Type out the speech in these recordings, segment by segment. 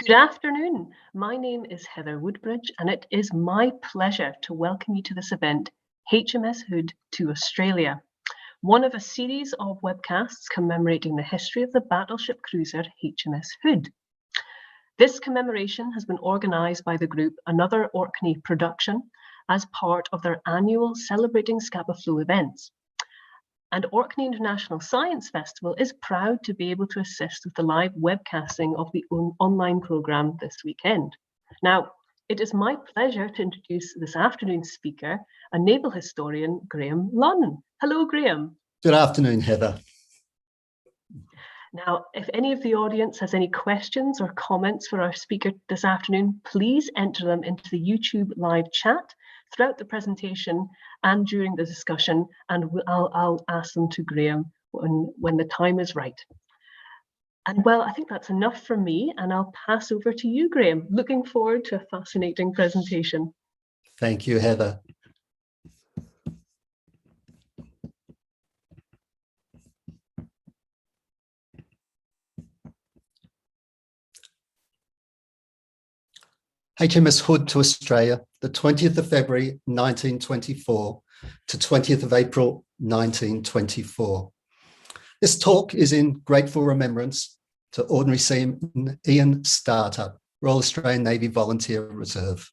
Good afternoon. My name is Heather Woodbridge, and it is my pleasure to welcome you to this event, HMS Hood to Australia, one of a series of webcasts commemorating the history of the battleship cruiser HMS Hood. This commemoration has been organised by the group Another Orkney Production as part of their annual Celebrating Scapa Flow events. And Orkney International Science Festival is proud to be able to assist with the live webcasting of the online programme this weekend. Now, it is my pleasure to introduce this afternoon's speaker, a naval historian, Graeme Lunn. Hello, Graeme. Good afternoon, Heather. Now, if any of the audience has any questions or comments for our speaker this afternoon, please enter them into the YouTube live chat throughout the presentation and during the discussion, and I'll ask them to Graeme when the time is right. And well, I think that's enough from me, and I'll pass over to you, Graeme. Looking forward to a fascinating presentation. Thank you, Heather. HMS Hood to Australia, the 20th of February 1924 to 20th of April 1924. This talk is in grateful remembrance to Ordinary Seaman Ian Startup, Royal Australian Navy Volunteer Reserve.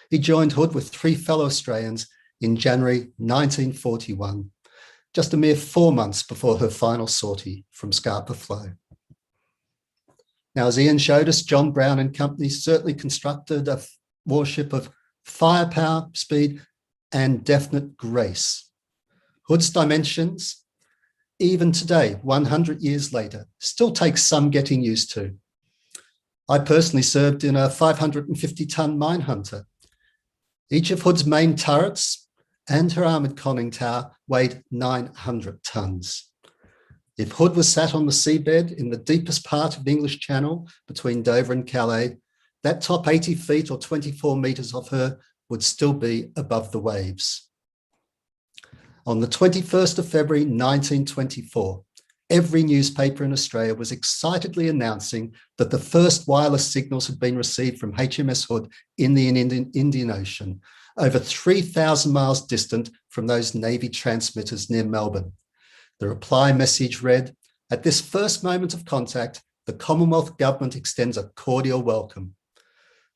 He joined Hood with 3 fellow Australians in January 1941, just a mere 4 months before her final sortie from Scapa Flow. Now, as Ian showed us, John Brown and company certainly constructed a warship of firepower, speed, and definite grace. Hood's dimensions, even today, 100 years later, still take some getting used to. I personally served in a 550-ton mine hunter. Each of Hood's main turrets and her armoured conning tower weighed 900 tons. If Hood was sat on the seabed in the deepest part of the English Channel between Dover and Calais, that top 80 feet or 24 metres of her would still be above the waves. On the 21st of February 1924, every newspaper in Australia was excitedly announcing that the first wireless signals had been received from HMS Hood in the Indian Ocean, over 3,000 miles distant from those Navy transmitters near Melbourne. The reply message read, "At this first moment of contact, the Commonwealth Government extends a cordial welcome."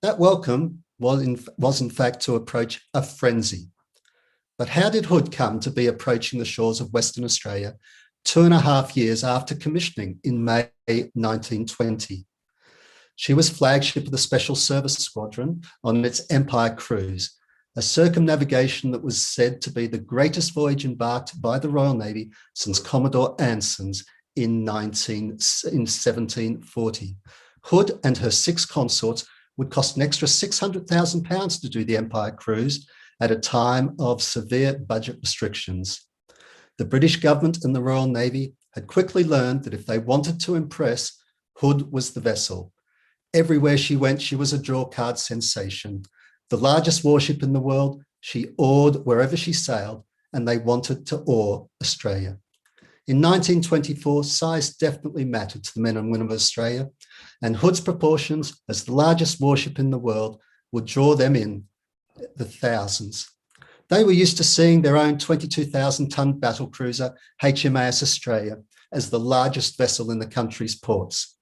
That welcome was in fact to approach a frenzy. But how did Hood come to be approaching the shores of Western Australia 2.5 years after commissioning in May 1920? She was flagship of the Special Service Squadron on its Empire cruise, a circumnavigation that was said to be the greatest voyage embarked by the Royal Navy since Commodore Anson's in 1740. Hood and her 6 consorts would cost an extra £600,000 to do the Empire cruise at a time of severe budget restrictions. The British government and the Royal Navy had quickly learned that if they wanted to impress, Hood was the vessel. Everywhere she went, she was a drawcard sensation. The largest warship in the world, she awed wherever she sailed, and they wanted to awe Australia. In 1924, size definitely mattered to the men and women of Australia, and Hood's proportions as the largest warship in the world would draw them in the thousands. They were used to seeing their own 22,000-ton battlecruiser, HMAS Australia, as the largest vessel in the country's ports.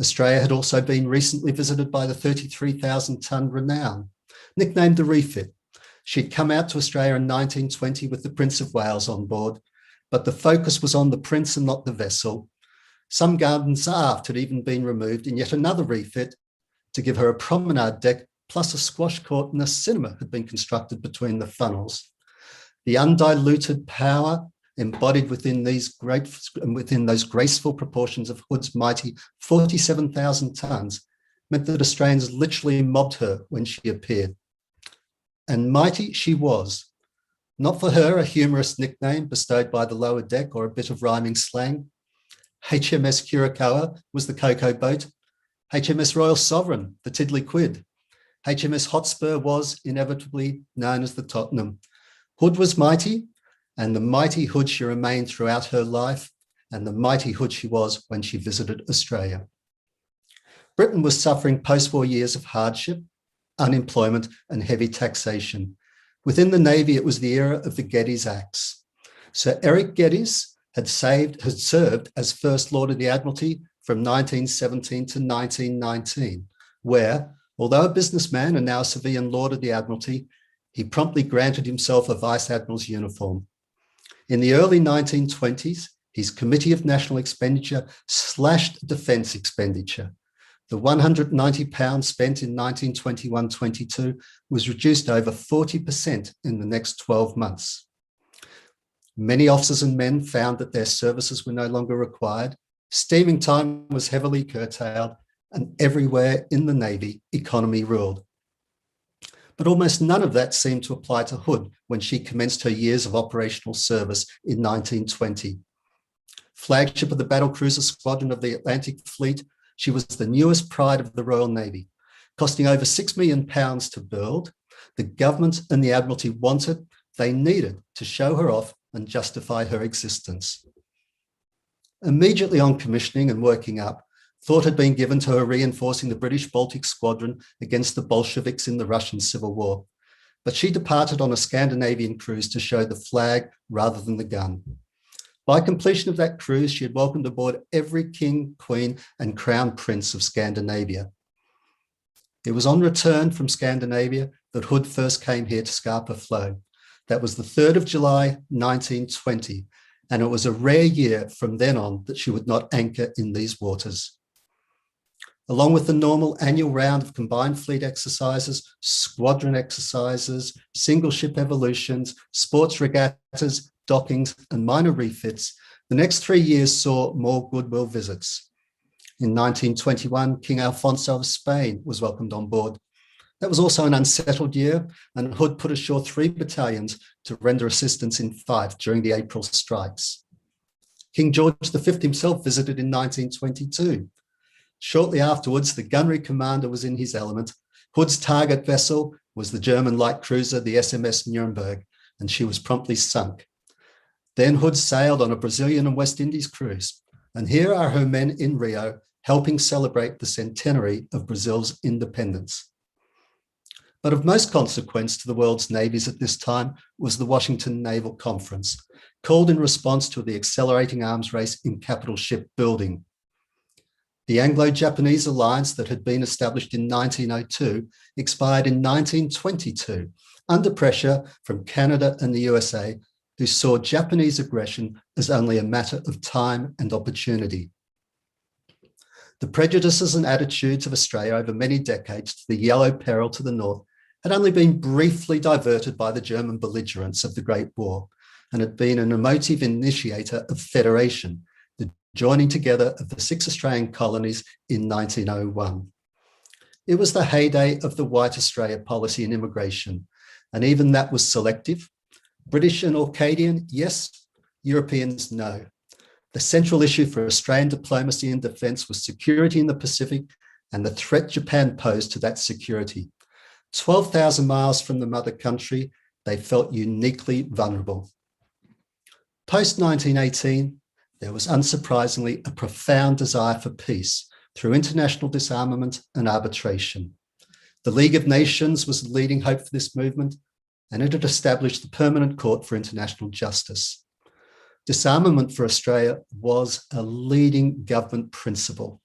Australia had also been recently visited by the 33,000-ton Renown, nicknamed the Refit. She'd come out to Australia in 1920 with the Prince of Wales on board, but the focus was on the Prince and not the vessel. Some gardens aft had even been removed in yet another refit to give her a promenade deck, plus a squash court and a cinema had been constructed between the funnels. The undiluted power embodied within those graceful proportions of Hood's mighty 47,000 tons meant that Australians literally mobbed her when she appeared. And mighty she was. Not for her a humorous nickname bestowed by the lower deck or a bit of rhyming slang. HMS Curacoa was the cocoa boat. HMS Royal Sovereign, the Tiddly Quid. HMS Hotspur was inevitably known as the Tottenham. Hood was mighty, and the mighty Hood she remained throughout her life, and the mighty Hood she was when she visited Australia. Britain was suffering post-war years of hardship, unemployment, and heavy taxation. Within the Navy, it was the era of the Geddes Acts. Sir Eric Geddes had served as First Lord of the Admiralty from 1917 to 1919, where, although a businessman and now a civilian Lord of the Admiralty, he promptly granted himself a Vice Admiral's uniform. In the early 1920s, his Committee of National Expenditure slashed defence expenditure. The £190 spent in 1921-22 was reduced over 40% in the next 12 months. Many officers and men found that their services were no longer required, steaming time was heavily curtailed, and everywhere in the Navy, economy ruled. But almost none of that seemed to apply to Hood when she commenced her years of operational service in 1920. Flagship of the battlecruiser squadron of the Atlantic Fleet, she was the newest pride of the Royal Navy. Costing over £6 million to build, the government and the Admiralty wanted, they needed to show her off and justify her existence. Immediately on commissioning and working up, thought had been given to her reinforcing the British Baltic Squadron against the Bolsheviks in the Russian Civil War. But she departed on a Scandinavian cruise to show the flag rather than the gun. By completion of that cruise, she had welcomed aboard every king, queen, and crown prince of Scandinavia. It was on return from Scandinavia that Hood first came here to Scapa Flow. That was the 3rd of July, 1920, and it was a rare year from then on that she would not anchor in these waters. Along with the normal annual round of combined fleet exercises, squadron exercises, single ship evolutions, sports regattas, dockings, and minor refits, the next 3 years saw more goodwill visits. In 1921, King Alfonso of Spain was welcomed on board. That was also an unsettled year, and Hood put ashore 3 battalions to render assistance in Fife during the April strikes. King George V himself visited in 1922. Shortly afterwards, the gunnery commander was in his element. Hood's target vessel was the German light cruiser, the SMS Nuremberg, and she was promptly sunk. Then Hood sailed on a Brazilian and West Indies cruise, and here are her men in Rio helping celebrate the centenary of Brazil's independence. But of most consequence to the world's navies at this time was the Washington Naval Conference, called in response to the accelerating arms race in capital ship building. The Anglo-Japanese Alliance that had been established in 1902 expired in 1922 under pressure from Canada and the USA, who saw Japanese aggression as only a matter of time and opportunity. The prejudices and attitudes of Australia over many decades to the Yellow Peril to the north had only been briefly diverted by the German belligerence of the Great War and had been an emotive initiator of federation, the joining together of the 6 Australian colonies in 1901. It was the heyday of the White Australia policy in immigration, and even that was selective. British and Orcadian, yes. Europeans, no. The central issue for Australian diplomacy and defence was security in the Pacific and the threat Japan posed to that security. 12,000 miles from the mother country, they felt uniquely vulnerable. Post-1918, there was unsurprisingly a profound desire for peace through international disarmament and arbitration. The League of Nations was the leading hope for this movement, and it had established the Permanent Court for International Justice. Disarmament for Australia was a leading government principle,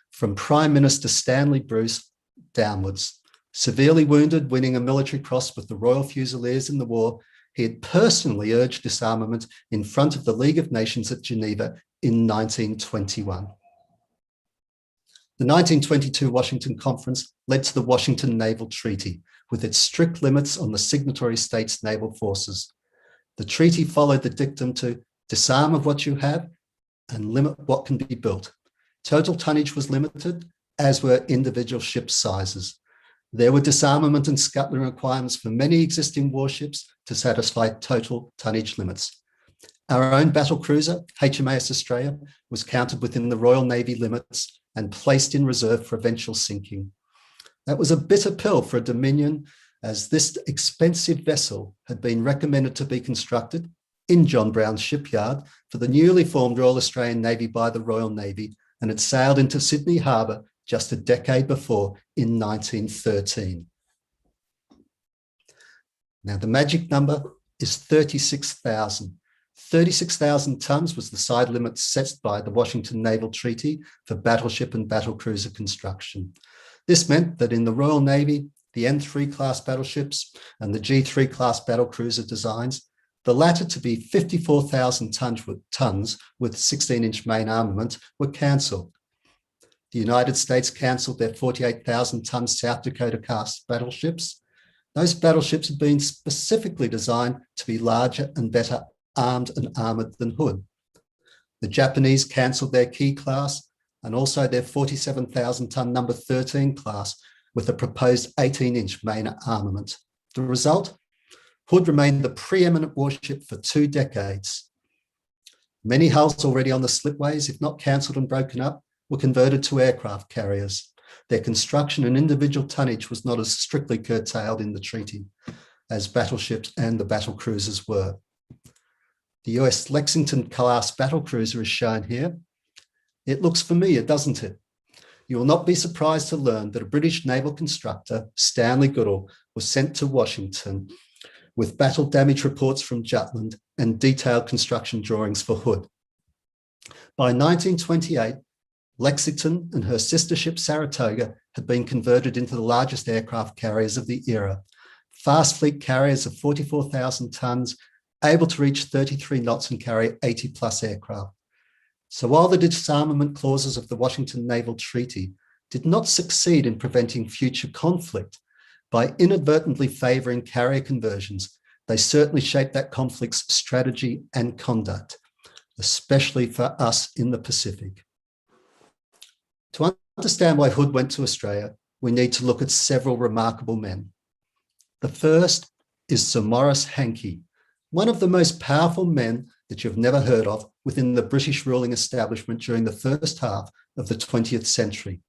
from Prime Minister Stanley Bruce downwards. Severely wounded, winning a military cross with the Royal Fusiliers in the war, he had personally urged disarmament in front of the League of Nations at Geneva in 1921. The 1922 Washington Conference led to the Washington Naval Treaty, with its strict limits on the signatory states' naval forces. The treaty followed the dictum to disarm of what you have and limit what can be built. Total tonnage was limited, as were individual ship sizes. There were disarmament and scuttling requirements for many existing warships to satisfy total tonnage limits. Our own battle cruiser, HMAS Australia, was counted within the Royal Navy limits and placed in reserve for eventual sinking. That was a bitter pill for a Dominion, as this expensive vessel had been recommended to be constructed in John Brown's shipyard for the newly formed Royal Australian Navy by the Royal Navy, and had sailed into Sydney Harbour just a decade before in 1913. Now, the magic number is 36,000. 36,000 tonnes was the side limit set by the Washington Naval Treaty for battleship and battlecruiser construction. This meant that in the Royal Navy, the N3 class battleships and the G3 class battlecruiser designs, the latter to be 54,000 tonnes with 16-inch main armament, were cancelled. The United States cancelled their 48,000 tonne South Dakota class battleships. Those battleships had been specifically designed to be larger and better armed and armoured than Hood. The Japanese cancelled their Key class and also their 47,000 tonne number 13 class with a proposed 18-inch main armament. The result? Hood remained the preeminent warship for 2 decades. Many hulls already on the slipways, if not cancelled and broken up, were converted to aircraft carriers. Their construction and individual tonnage was not as strictly curtailed in the treaty as battleships and the battlecruisers were. The US Lexington class battlecruiser is shown here. It looks familiar, doesn't it? You will not be surprised to learn that a British naval constructor, Stanley Goodall, was sent to Washington with battle damage reports from Jutland and detailed construction drawings for Hood. By 1928, Lexington and her sister ship Saratoga had been converted into the largest aircraft carriers of the era, fast fleet carriers of 44,000 tonnes, able to reach 33 knots and carry 80 plus aircraft. So while the disarmament clauses of the Washington Naval Treaty did not succeed in preventing future conflict, by inadvertently favouring carrier conversions, they certainly shaped that conflict's strategy and conduct, especially for us in the Pacific. To understand why Hood went to Australia, we need to look at several remarkable men. The first is Samaras Hanky, one of the most powerful men that you've never heard of within the British ruling establishment during the first half of the 20th century.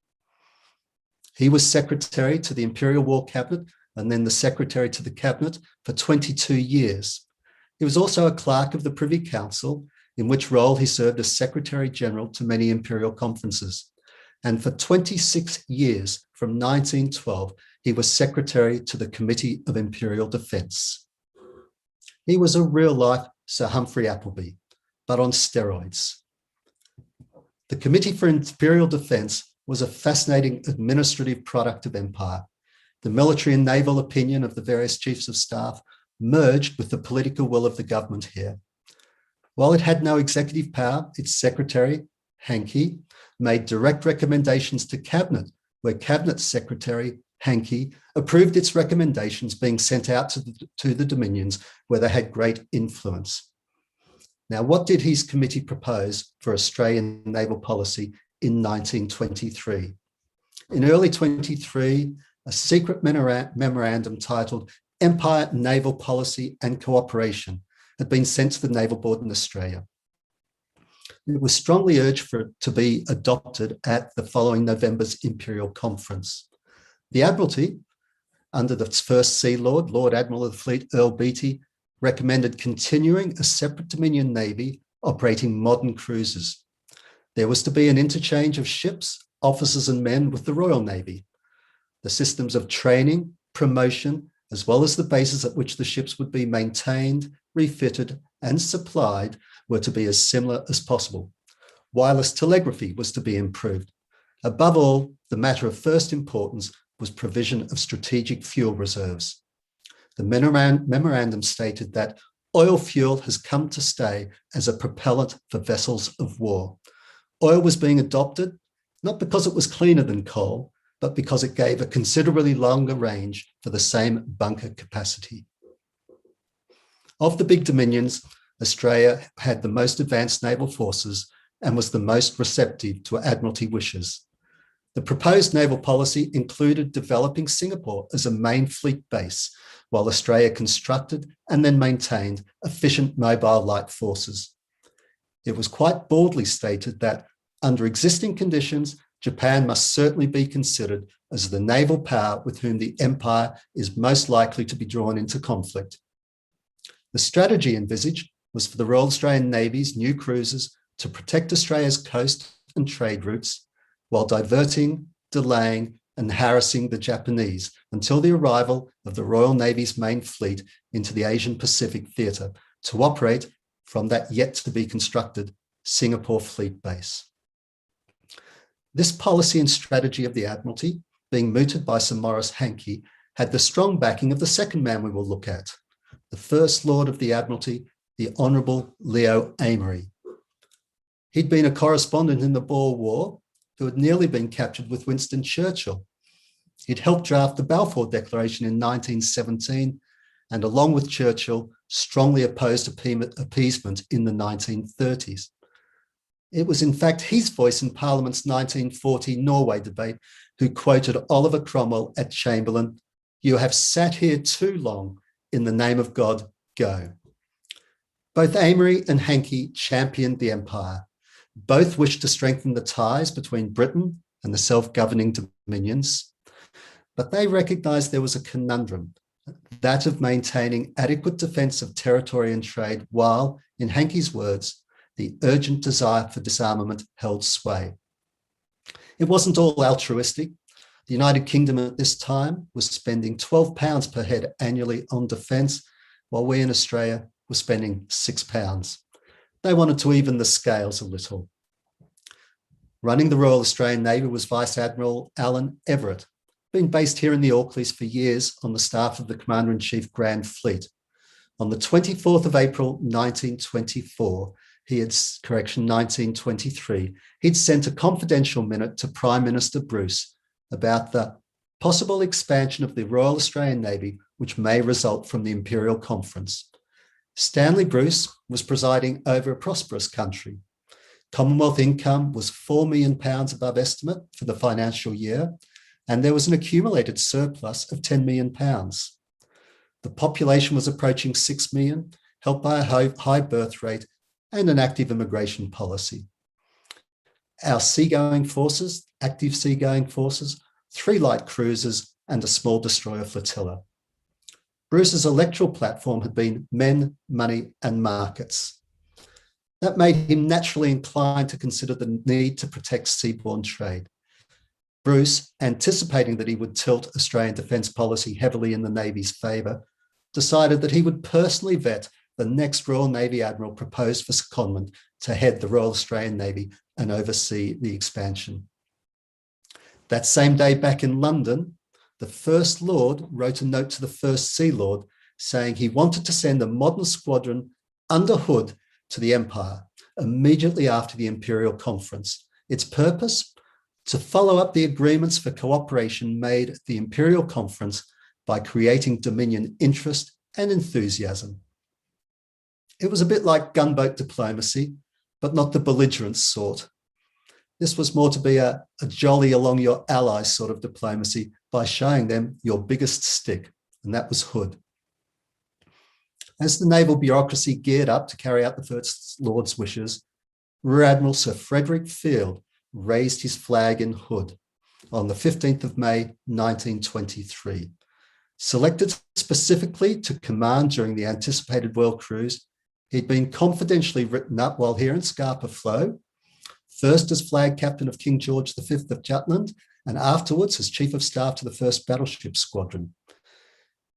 He was secretary to the Imperial War Cabinet and then the secretary to the Cabinet for 22 years. He was also a clerk of the Privy Council, in which role he served as Secretary General to many imperial conferences. And for 26 years, from 1912, he was secretary to the Committee of Imperial Defence. He was a real-life Sir Humphrey Appleby, but on steroids. The Committee for Imperial Defence was a fascinating administrative product of empire. The military and naval opinion of the various chiefs of staff merged with the political will of the government here. While it had no executive power, its secretary, Hanky, made direct recommendations to Cabinet, where Cabinet Secretary Hanky approved its recommendations being sent out to the Dominions, where they had great influence. Now, what did his committee propose for Australian naval policy in 1923? In early 23, a secret memorandum titled Empire, Naval Policy and Cooperation had been sent to the Naval Board in Australia. It was strongly urged for it to be adopted at the following November's Imperial Conference. The Admiralty, under the first Sea Lord, Lord Admiral of the Fleet, Earl Beatty, recommended continuing a separate Dominion Navy operating modern cruisers. There was to be an interchange of ships, officers and men with the Royal Navy. The systems of training, promotion, as well as the bases at which the ships would be maintained, refitted and supplied were to be as similar as possible. Wireless telegraphy was to be improved. Above all, the matter of first importance was provision of strategic fuel reserves. The memorandum stated that oil fuel has come to stay as a propellant for vessels of war. Oil was being adopted, not because it was cleaner than coal, but because it gave a considerably longer range for the same bunker capacity. Of the big dominions, Australia had the most advanced naval forces and was the most receptive to Admiralty wishes. The proposed naval policy included developing Singapore as a main fleet base, while Australia constructed and then maintained efficient mobile light forces. It was quite boldly stated that under existing conditions, Japan must certainly be considered as the naval power with whom the empire is most likely to be drawn into conflict. The strategy envisaged was for the Royal Australian Navy's new cruisers to protect Australia's coast and trade routes while diverting delaying, and harassing the Japanese until the arrival of the Royal Navy's main fleet into the Asian Pacific Theatre to operate from that yet-to-be-constructed Singapore Fleet Base. This policy and strategy of the Admiralty, being mooted by Samaras Hanky, had the strong backing of the second man we will look at, the First Lord of the Admiralty, the Honourable Leo Amery. He'd been a correspondent in the Boer War who had nearly been captured with Winston Churchill. He'd helped draft the Balfour Declaration in 1917 and, along with Churchill, strongly opposed appeasement in the 1930s. It was in fact his voice in Parliament's 1940 Norway debate who quoted Oliver Cromwell at Chamberlain, "You have sat here too long, in the name of God, go." Both Amery and Hanky championed the empire. Both wished to strengthen the ties between Britain and the self-governing dominions, but they recognised there was a conundrum, that of maintaining adequate defence of territory and trade while, in Hanky's words, the urgent desire for disarmament held sway. It wasn't all altruistic. The United Kingdom at this time was spending £12 per head annually on defence, while we in Australia were spending £6. They wanted to even the scales a little. Running the Royal Australian Navy was Vice Admiral Alan Everett, been based here in the Orkneys for years on the staff of the Commander-in-Chief Grand Fleet. On the 24th of April 1924, 1923, he'd sent a confidential minute to Prime Minister Bruce about the possible expansion of the Royal Australian Navy, which may result from the Imperial Conference. Stanley Bruce was presiding over a prosperous country. Commonwealth income was £4 million above estimate for the financial year, and there was an accumulated surplus of £10 million. The population was approaching 6 million, helped by a high birth rate and an active immigration policy. Our seagoing forces, active seagoing forces, 3 light cruisers and a small destroyer flotilla. Bruce's electoral platform had been men, money and markets. That made him naturally inclined to consider the need to protect seaborne trade. Bruce, anticipating that he would tilt Australian defence policy heavily in the Navy's favour, decided that he would personally vet the next Royal Navy Admiral proposed for secondment to head the Royal Australian Navy and oversee the expansion. That same day back in London, the First Lord wrote a note to the First Sea Lord saying he wanted to send a modern squadron under Hood to the Empire immediately after the Imperial Conference. Its purpose? To follow up the agreements for cooperation made at the Imperial Conference by creating Dominion interest and enthusiasm. It was a bit like gunboat diplomacy, but not the belligerent sort. This was more to be a jolly along your allies sort of diplomacy by showing them your biggest stick, and that was Hood. As the naval bureaucracy geared up to carry out the First Lord's wishes, Rear Admiral Sir Frederick Field raised his flag in Hood on the 15th of May, 1923. Selected specifically to command during the anticipated world cruise, he'd been confidentially written up while here in Scapa Flow, first as flag captain of King George V of Jutland, and afterwards as chief of staff to the 1st Battleship Squadron.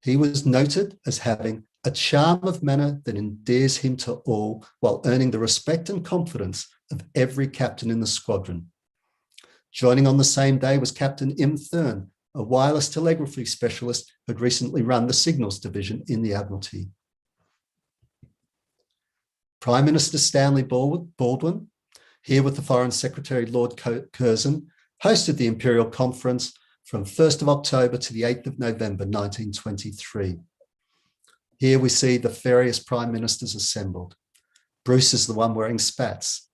He was noted as having a charm of manner that endears him to all while earning the respect and confidence of every captain in the squadron. Joining on the same day was Captain Im Thurn, a wireless telegraphy specialist who had recently run the Signals Division in the Admiralty. Prime Minister Stanley Baldwin, here with the Foreign Secretary Lord Curzon, hosted the Imperial Conference from 1st of October to the 8th of November 1923. Here we see the various prime ministers assembled. Bruce is the one wearing spats.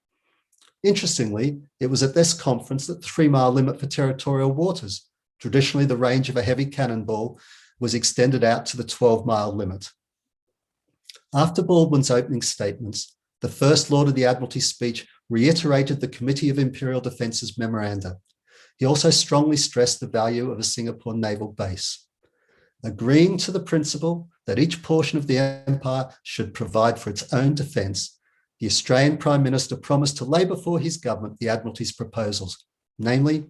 Interestingly, it was at this conference that the 3-mile limit for territorial waters, traditionally the range of a heavy cannonball, was extended out to the 12-mile limit. After Baldwin's opening statements, the First Lord of the Admiralty speech reiterated the Committee of Imperial Defence's memoranda. He also strongly stressed the value of a Singapore naval base. Agreeing to the principle that each portion of the empire should provide for its own defence, the Australian Prime Minister promised to lay before his government the Admiralty's proposals, namely,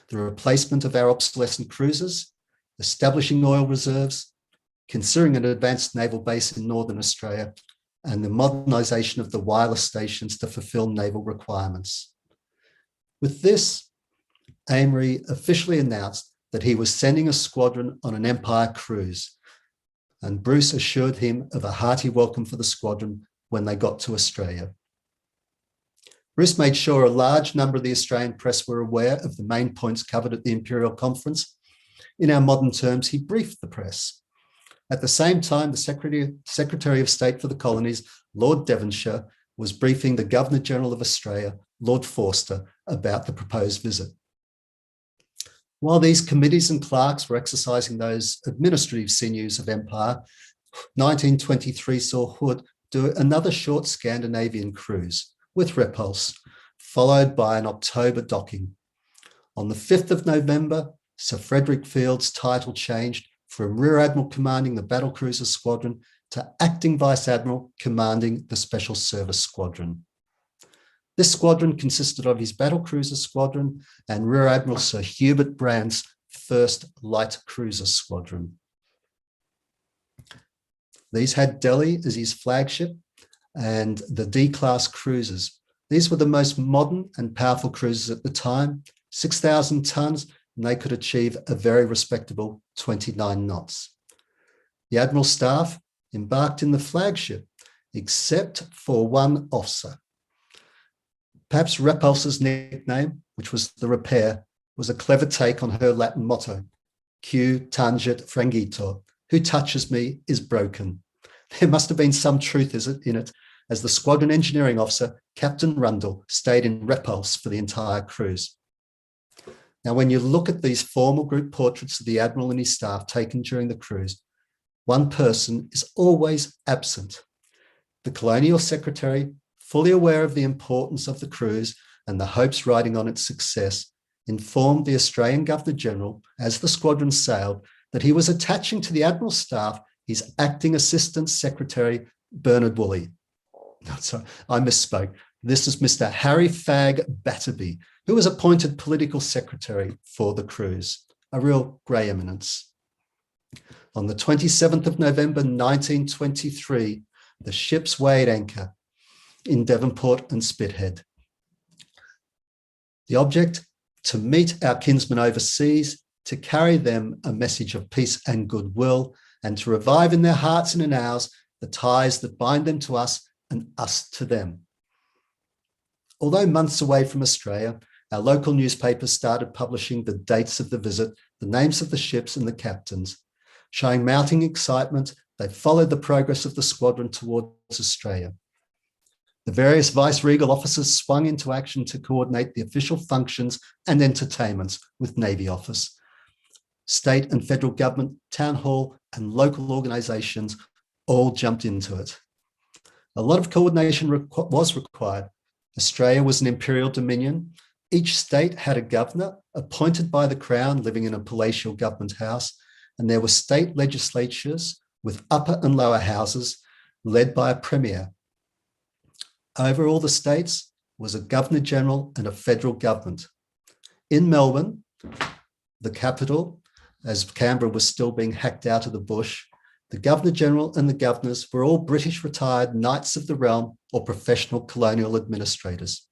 the replacement of our obsolescent cruisers, establishing oil reserves, considering an advanced naval base in Northern Australia, and the modernisation of the wireless stations to fulfil naval requirements. With this, Amory officially announced that he was sending a squadron on an Empire cruise, and Bruce assured him of a hearty welcome for the squadron when they got to Australia. Bruce made sure a large number of the Australian press were aware of the main points covered at the Imperial Conference. In our modern terms, he briefed the press. At the same time, the Secretary of State for the Colonies, Lord Devonshire, was briefing the Governor-General of Australia, Lord Forster, about the proposed visit. While these committees and clerks were exercising those administrative sinews of empire, 1923 saw Hood do another short Scandinavian cruise with Repulse, followed by an October docking. On the 5th of November, Sir Frederick Field's title changed from Rear Admiral commanding the battlecruiser squadron to Acting Vice Admiral commanding the Special Service Squadron. This squadron consisted of his battlecruiser squadron and Rear Admiral Sir Hubert Brand's 1st Light Cruiser Squadron. These had Delhi as his flagship and the D-class cruisers. These were the most modern and powerful cruisers at the time, 6,000 tons, and they could achieve a very respectable 29 knots. The Admiral's staff embarked in the flagship, except for one officer. Perhaps Repulse's nickname, which was the Repair, was a clever take on her Latin motto, Q tangit frangito, who touches me is broken. There must have been some truth in it, as the squadron engineering officer, Captain Rundle, stayed in Repulse for the entire cruise. Now, when you look at these formal group portraits of the Admiral and his staff taken during the cruise, one person is always absent. The Colonial Secretary, fully aware of the importance of the cruise and the hopes riding on its success, informed the Australian Governor-General, as the squadron sailed, that he was attaching to the Admiral's staff his Acting Assistant Secretary, Bernard Woolley. Sorry, I misspoke. This is Mr. Harry Fagg Batterby, who was appointed Political Secretary for the cruise, a real grey eminence. On the 27th of November 1923, the ships weighed anchor in Devonport and Spithead. The object, to meet our kinsmen overseas, to carry them a message of peace and goodwill, and to revive in their hearts and in ours the ties that bind them to us and us to them. Although months away from Australia, our local newspapers started publishing the dates of the visit, the names of the ships and the captains. Showing mounting excitement, they followed the progress of the squadron towards Australia. The various vice-regal officers swung into action to coordinate the official functions and entertainments with Navy Office. State and federal government, town hall, and local organisations all jumped into it. A lot of coordination was required. Australia was an imperial dominion. Each state had a governor appointed by the Crown living in a palatial government house, and there were state legislatures with upper and lower houses led by a premier. Over all the states was a Governor-General and a federal government. In Melbourne, the capital, as Canberra was still being hacked out of the bush, the Governor-General and the governors were all British retired Knights of the Realm or professional colonial administrators.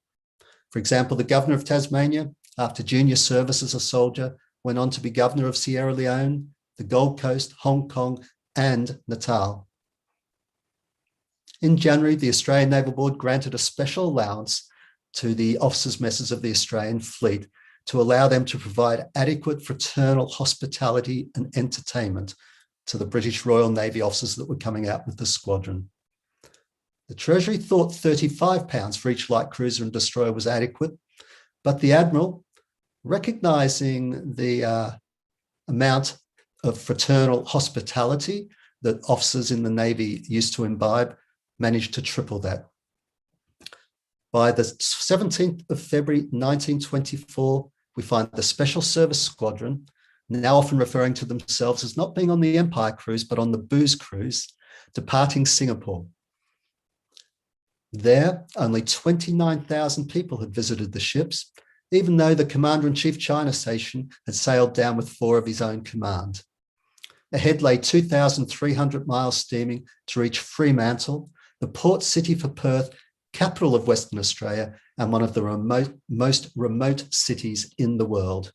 For example, the Governor of Tasmania, after junior service as a soldier, went on to be Governor of Sierra Leone, the Gold Coast, Hong Kong, and Natal. In January, the Australian Naval Board granted a special allowance to the officers' messes of the Australian fleet to allow them to provide adequate fraternal hospitality and entertainment to the British Royal Navy officers that were coming out with the squadron. The Treasury thought £35 for each light cruiser and destroyer was adequate, but the Admiral, recognising the amount of fraternal hospitality that officers in the Navy used to imbibe, managed to triple that. By the 17th of February 1924, we find the Special Service Squadron, now often referring to themselves as not being on the Empire cruise, but on the Booze cruise, departing Singapore. There, only 29,000 people had visited the ships, even though the Commander-in-Chief China Station had sailed down with 4 of his own command. Ahead lay 2,300 miles steaming to reach Fremantle, the port city for Perth, capital of Western Australia, and one of the most remote cities in the world.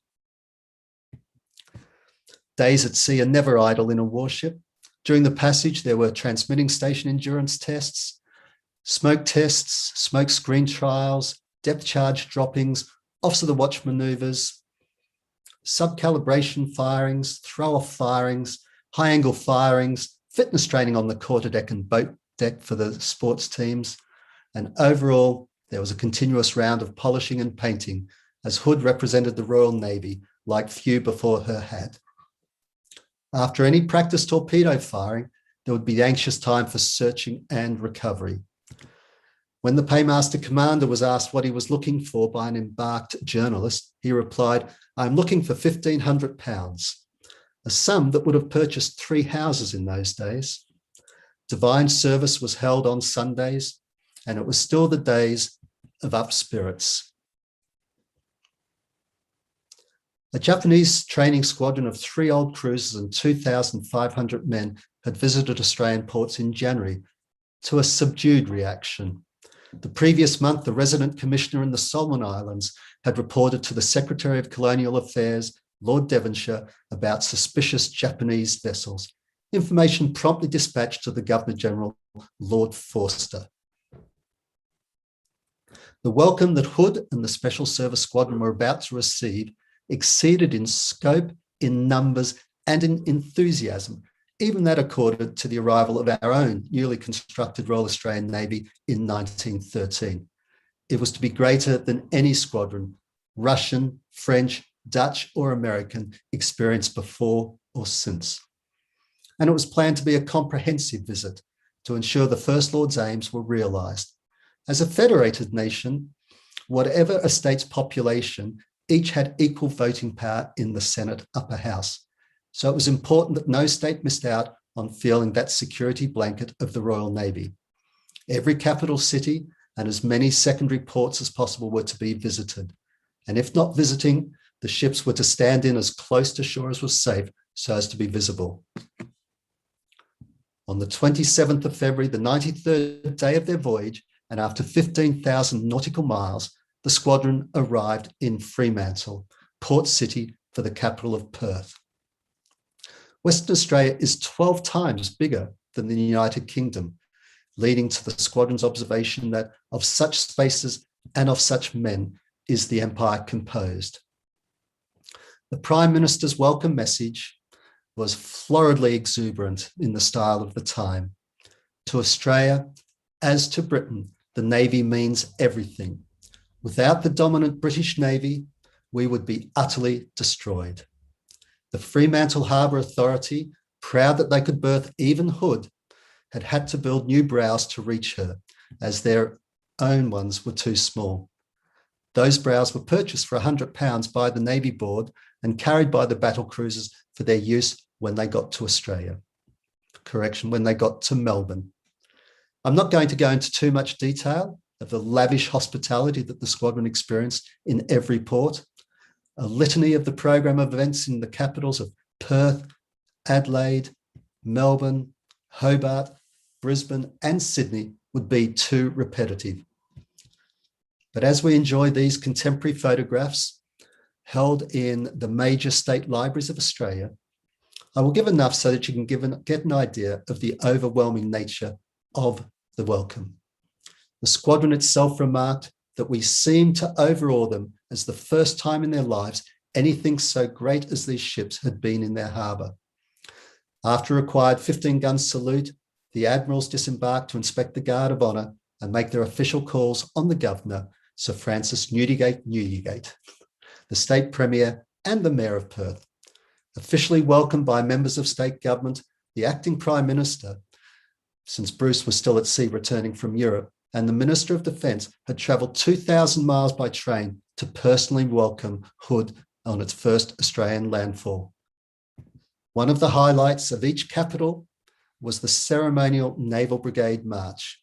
Days at sea are never idle in a warship. During the passage, there were transmitting station endurance tests, smoke screen trials, depth charge droppings, officer the watch manoeuvres, sub-calibration firings, throw-off firings, high-angle firings, fitness training on the quarterdeck and boat deck for the sports teams. And overall, there was a continuous round of polishing and painting as Hood represented the Royal Navy like few before her had. After any practice torpedo firing, there would be anxious time for searching and recovery. When the paymaster commander was asked what he was looking for by an embarked journalist, he replied, "I'm looking for £1,500, a sum that would have purchased 3 houses in those days." Divine service was held on Sundays, and it was still the days of up spirits. A Japanese training squadron of 3 old cruisers and 2,500 men had visited Australian ports in January to a subdued reaction. The previous month, the resident commissioner in the Solomon Islands had reported to the Secretary of Colonial Affairs, Lord Devonshire, about suspicious Japanese vessels. Information promptly dispatched to the Governor-General, Lord Forster. The welcome that Hood and the Special Service Squadron were about to receive exceeded in scope, in numbers, and in enthusiasm, even that accorded to the arrival of our own newly constructed Royal Australian Navy in 1913. It was to be greater than any squadron, Russian, French, Dutch, or American, experienced before or since. And it was planned to be a comprehensive visit to ensure the First Lord's aims were realised. As a federated nation, whatever a state's population, each had equal voting power in the Senate upper house. So it was important that no state missed out on feeling that security blanket of the Royal Navy. Every capital city and as many secondary ports as possible were to be visited. And if not visiting, the ships were to stand in as close to shore as was safe so as to be visible. On the 27th of February, the 93rd day of their voyage, and after 15,000 nautical miles, the squadron arrived in Fremantle, port city for the capital of Perth. Western Australia is 12 times bigger than the United Kingdom, leading to the squadron's observation that of such spaces and of such men is the empire composed. The Prime Minister's welcome message was floridly exuberant in the style of the time. To Australia, as to Britain, the Navy means everything. Without the dominant British Navy, we would be utterly destroyed. The Fremantle Harbour Authority, proud that they could berth even Hood, had had to build new brows to reach her, as their own ones were too small. Those brows were purchased for £100 by the Navy Board and carried by the battle cruisers for their use when they got to Australia. Correction, when they got to Melbourne. I'm not going to go into too much detail of the lavish hospitality that the squadron experienced in every port. A litany of the program of events in the capitals of Perth, Adelaide, Melbourne, Hobart, Brisbane, and Sydney would be too repetitive. But as we enjoy these contemporary photographs held in the major state libraries of Australia, I will give enough so that you can get an idea of the overwhelming nature of the welcome. The squadron itself remarked that we seemed to overawe them as the first time in their lives anything so great as these ships had been in their harbour. After a required 15-gun salute, the admirals disembarked to inspect the guard of honour and make their official calls on the Governor, Sir Francis Newdigate, the State Premier and the Mayor of Perth. Officially welcomed by members of state government, the acting Prime Minister, since Bruce was still at sea returning from Europe, and the Minister of Defence had travelled 2,000 miles by train to personally welcome Hood on its first Australian landfall. One of the highlights of each capital was the ceremonial Naval Brigade March.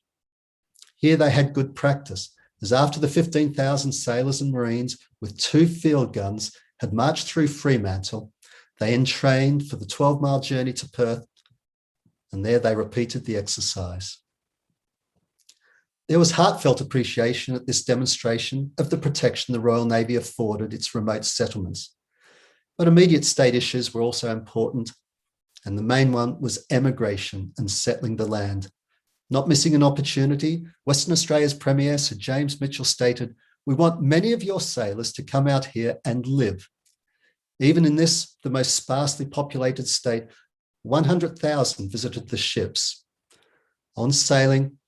Here they had good practice, as after the 15,000 sailors and Marines with 2 field guns had marched through Fremantle, they entrained for the 12-mile journey to Perth, and there they repeated the exercise. There was heartfelt appreciation at this demonstration of the protection the Royal Navy afforded its remote settlements. But immediate state issues were also important, and the main one was emigration and settling the land. Not missing an opportunity, Western Australia's Premier Sir James Mitchell stated, "We want many of your sailors to come out here and live." Even in this, the most sparsely populated state, 100,000 visited the ships. On sailing,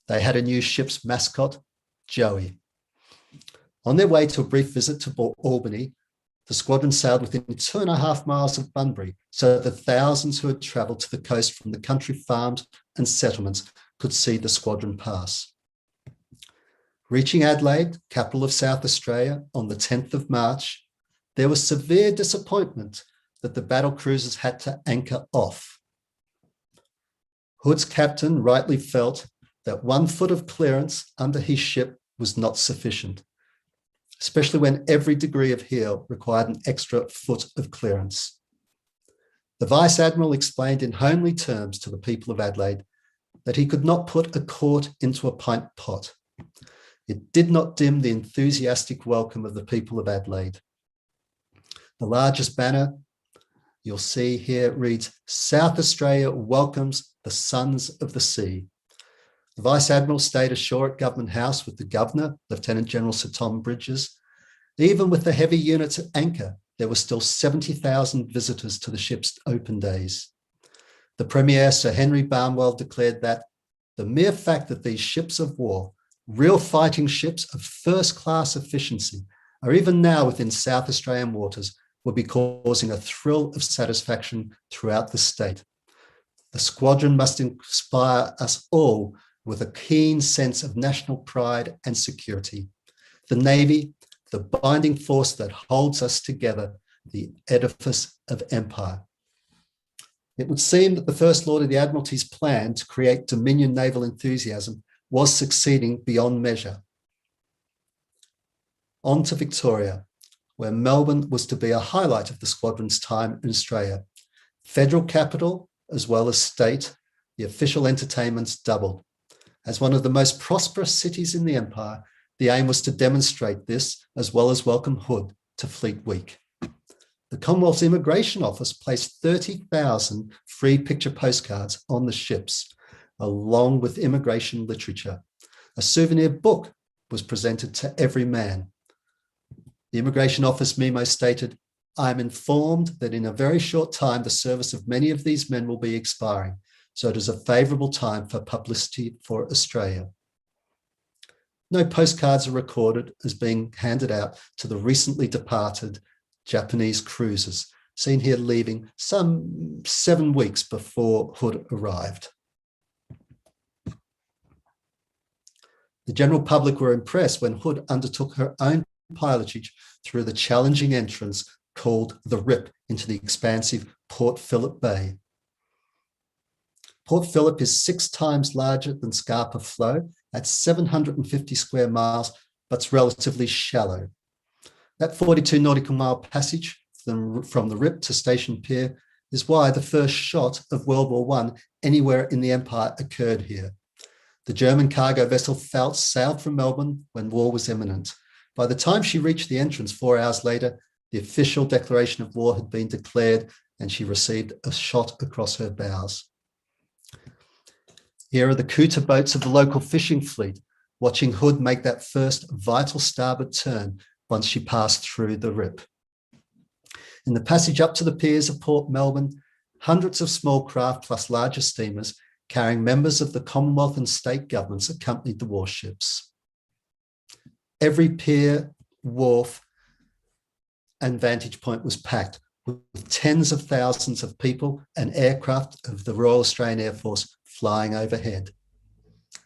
they had a new ship's mascot, Joey. On their way to a brief visit to Albany, the squadron sailed within 2.5 miles of Bunbury, so that the thousands who had travelled to the coast from the country farms and settlements could see the squadron pass. Reaching Adelaide, capital of South Australia, on the 10th of March, there was severe disappointment that the battle cruisers had to anchor off. Hood's captain rightly felt that 1 foot of clearance under his ship was not sufficient, especially when every degree of heel required an extra foot of clearance. The Vice Admiral explained in homely terms to the people of Adelaide that he could not put a quart into a pint pot. It did not dim the enthusiastic welcome of the people of Adelaide. The largest banner you'll see here reads, "South Australia welcomes the sons of the sea." The Vice Admiral stayed ashore at Government House with the Governor, Lieutenant General Sir Tom Bridges. Even with the heavy units at anchor, there were still 70,000 visitors to the ship's open days. The Premier, Sir Henry Barnwell, declared that the mere fact that these ships of war, real fighting ships of first-class efficiency, are even now within South Australian waters would be causing a thrill of satisfaction throughout the state. The squadron must inspire us all with a keen sense of national pride and security. The Navy, the binding force that holds us together, the edifice of empire. It would seem that the First Lord of the Admiralty's plan to create Dominion naval enthusiasm was succeeding beyond measure. On to Victoria, where Melbourne was to be a highlight of the squadron's time in Australia. Federal capital, as well as state, the official entertainments doubled. As one of the most prosperous cities in the empire, the aim was to demonstrate this, as well as welcome Hood to Fleet Week. The Commonwealth's Immigration Office placed 30,000 free picture postcards on the ships, along with immigration literature. A souvenir book was presented to every man. The Immigration Office memo stated, "I am informed that in a very short time, the service of many of these men will be expiring, so it is a favourable time for publicity for Australia." No postcards are recorded as being handed out to the recently departed Japanese cruisers, seen here leaving some 7 weeks before Hood arrived. The general public were impressed when Hood undertook her own pilotage through the challenging entrance called the Rip into the expansive Port Phillip Bay. Port Phillip is 6 times larger than Scapa Flow at 750 square miles, but's relatively shallow. That 42 nautical mile passage from the Rip to Station Pier is why the first shot of World War I anywhere in the Empire occurred here. The German cargo vessel Pfalz sailed from Melbourne when war was imminent. By the time she reached the entrance 4 hours later, the official declaration of war had been declared and she received a shot across her bows. Here are the Kuta boats of the local fishing fleet, watching Hood make that first vital starboard turn once she passed through the Rip. In the passage up to the piers of Port Melbourne, hundreds of small craft plus larger steamers carrying members of the Commonwealth and state governments accompanied the warships. Every pier, wharf, and vantage point was packed with tens of thousands of people and aircraft of the Royal Australian Air Force flying overhead.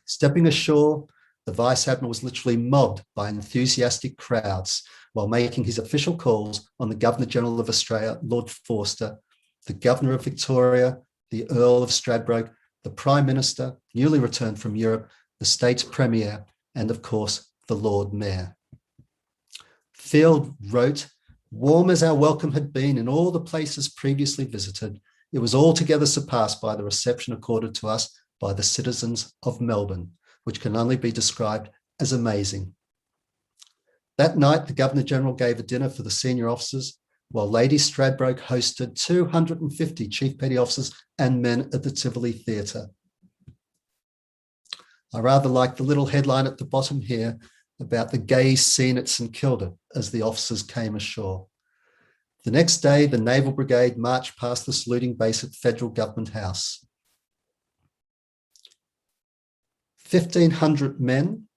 Stepping ashore, the Vice Admiral was literally mobbed by enthusiastic crowds while making his official calls on the Governor-General of Australia, Lord Forster, the Governor of Victoria, the Earl of Stradbroke, the Prime Minister, newly returned from Europe, the state's Premier, and of course, the Lord Mayor. Field wrote, "Warm as our welcome had been in all the places previously visited, it was altogether surpassed by the reception accorded to us by the citizens of Melbourne, which can only be described as amazing." That night, the Governor-General gave a dinner for the senior officers, while Lady Stradbroke hosted 250 Chief Petty Officers and men at the Tivoli Theatre. I rather like the little headline at the bottom here about the gay scene at St Kilda as the officers came ashore. The next day, the Naval Brigade marched past the saluting base at Federal Government House. 1,500 men,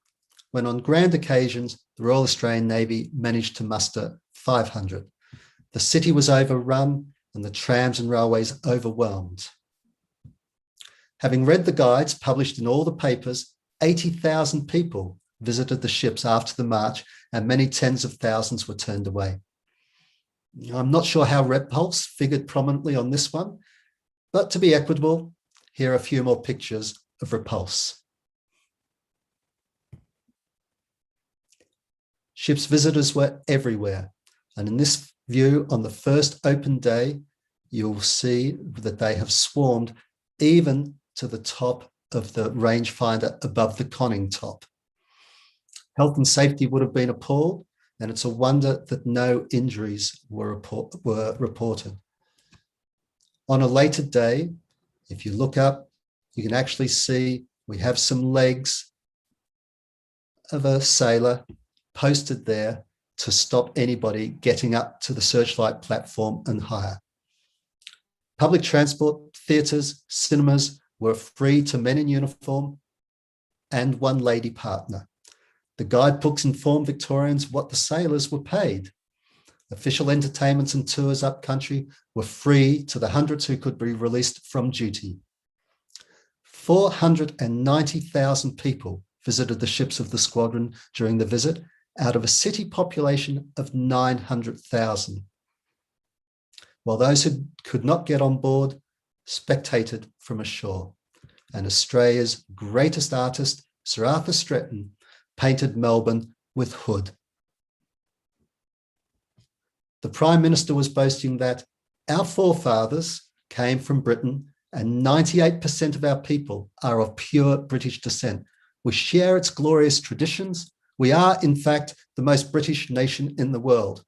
when on grand occasions, the Royal Australian Navy managed to muster 500. The city was overrun and the trams and railways overwhelmed. Having read the guides published in all the papers, 80,000 people visited the ships after the march and many tens of thousands were turned away. I'm not sure how Repulse figured prominently on this one, but to be equitable, here are a few more pictures of Repulse. Ships visitors were everywhere, and in this view on the first open day, you'll see that they have swarmed even to the top of the rangefinder above the conning top. Health and safety would have been appalled, and it's a wonder that no injuries were reported. On a later day, if you look up, you can actually see we have some legs of a sailor posted there to stop anybody getting up to the searchlight platform and higher. Public transport, theatres, cinemas were free to men in uniform and one lady partner. The guidebooks informed Victorians what the sailors were paid. Official entertainments and tours up country were free to the hundreds who could be released from duty. 490,000 people visited the ships of the squadron during the visit, out of a city population of 900,000. While those who could not get on board spectated from ashore. And Australia's greatest artist, Sir Arthur Stretton, painted Melbourne with Hood. The Prime Minister was boasting that our forefathers came from Britain and 98% of our people are of pure British descent. We share its glorious traditions. We are, in fact, the most British nation in the world.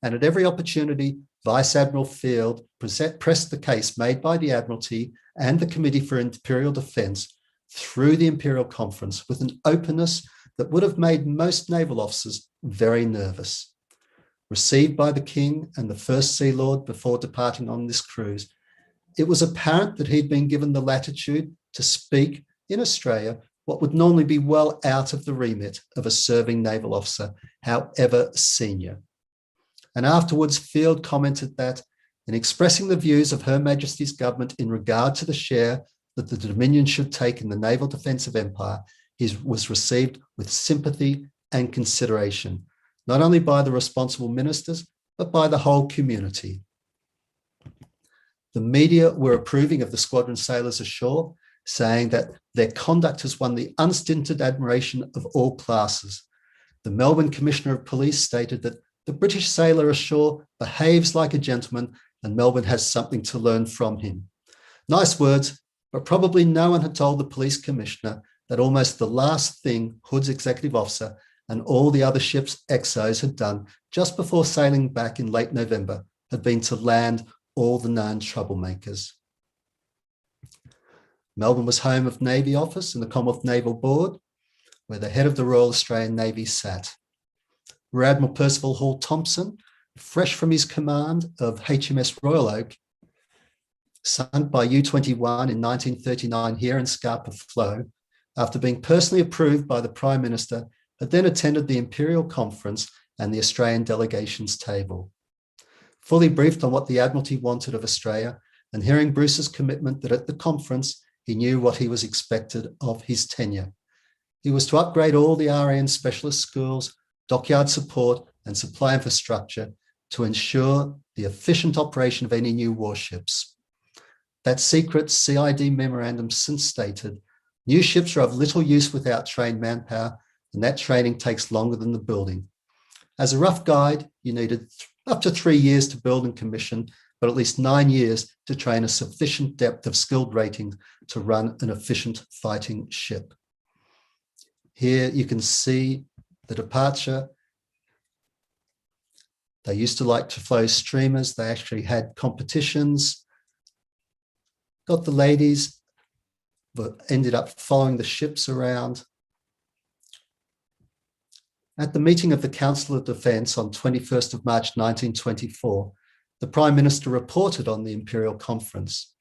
And at every opportunity, Vice Admiral Field pressed the case made by the Admiralty and the Committee for Imperial Defence through the Imperial Conference with an openness that would have made most naval officers very nervous. Received by the King and the First Sea Lord before departing on this cruise, it was apparent that he'd been given the latitude to speak in Australia what would normally be well out of the remit of a serving naval officer, however senior. And afterwards, Field commented that in expressing the views of Her Majesty's government in regard to the share that the Dominion should take in the naval defence of empire, he was received with sympathy and consideration, not only by the responsible ministers, but by the whole community. The media were approving of the squadron sailors ashore, saying that their conduct has won the unstinted admiration of all classes. The Melbourne Commissioner of Police stated that the British sailor ashore behaves like a gentleman and Melbourne has something to learn from him. Nice words, but probably no one had told the police commissioner that almost the last thing Hood's executive officer and all the other ship's XOs had done just before sailing back in late November had been to land all the known troublemakers. Melbourne was home of Navy Office and the Commonwealth Naval Board, where the head of the Royal Australian Navy sat. Rear Admiral Percival Hall Thompson, fresh from his command of HMS Royal Oak, sunk by U-21 in 1939 here in Scapa Flow, after being personally approved by the Prime Minister, had then attended the Imperial Conference and the Australian delegation's table. Fully briefed on what the Admiralty wanted of Australia, and hearing Bruce's commitment that at the conference he knew what he was expected of his tenure. He was to upgrade all the RAN specialist schools, dockyard support and supply infrastructure to ensure the efficient operation of any new warships. That secret CID memorandum since stated, new ships are of little use without trained manpower, and that training takes longer than the building. As a rough guide, you needed up to 3 years to build and commission, but at least 9 years to train a sufficient depth of skilled rating to run an efficient fighting ship. Here you can see the departure. They used to like to flow streamers. They actually had competitions. Got the ladies, but ended up following the ships around. At the meeting of the Council of Defence on 21st of March 1924, the Prime Minister reported on the Imperial Conference.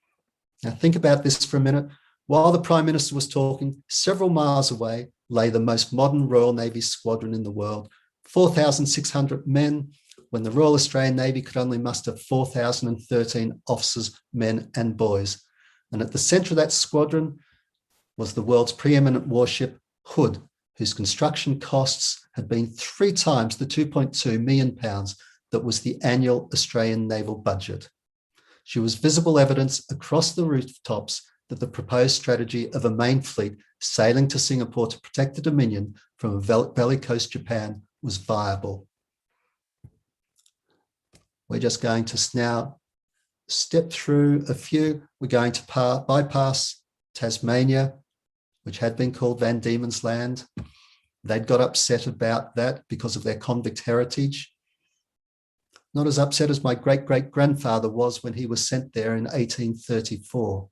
Now think about this for a minute. While the Prime Minister was talking, several miles away lay the most modern Royal Navy squadron in the world, 4,600 men, when the Royal Australian Navy could only muster 4,013 officers, men and boys. And at the centre of that squadron was the world's preeminent warship, Hood, whose construction costs had been 3 times the £2.2 million that was the annual Australian naval budget. She was visible evidence across the rooftops that the proposed strategy of a main fleet sailing to Singapore to protect the Dominion from a bellicose Japan was viable. We're just going to now step through a few. We're going to bypass Tasmania, which had been called Van Diemen's Land. They'd got upset about that because of their convict heritage. Not as upset as my great-great-grandfather was when he was sent there in 1834.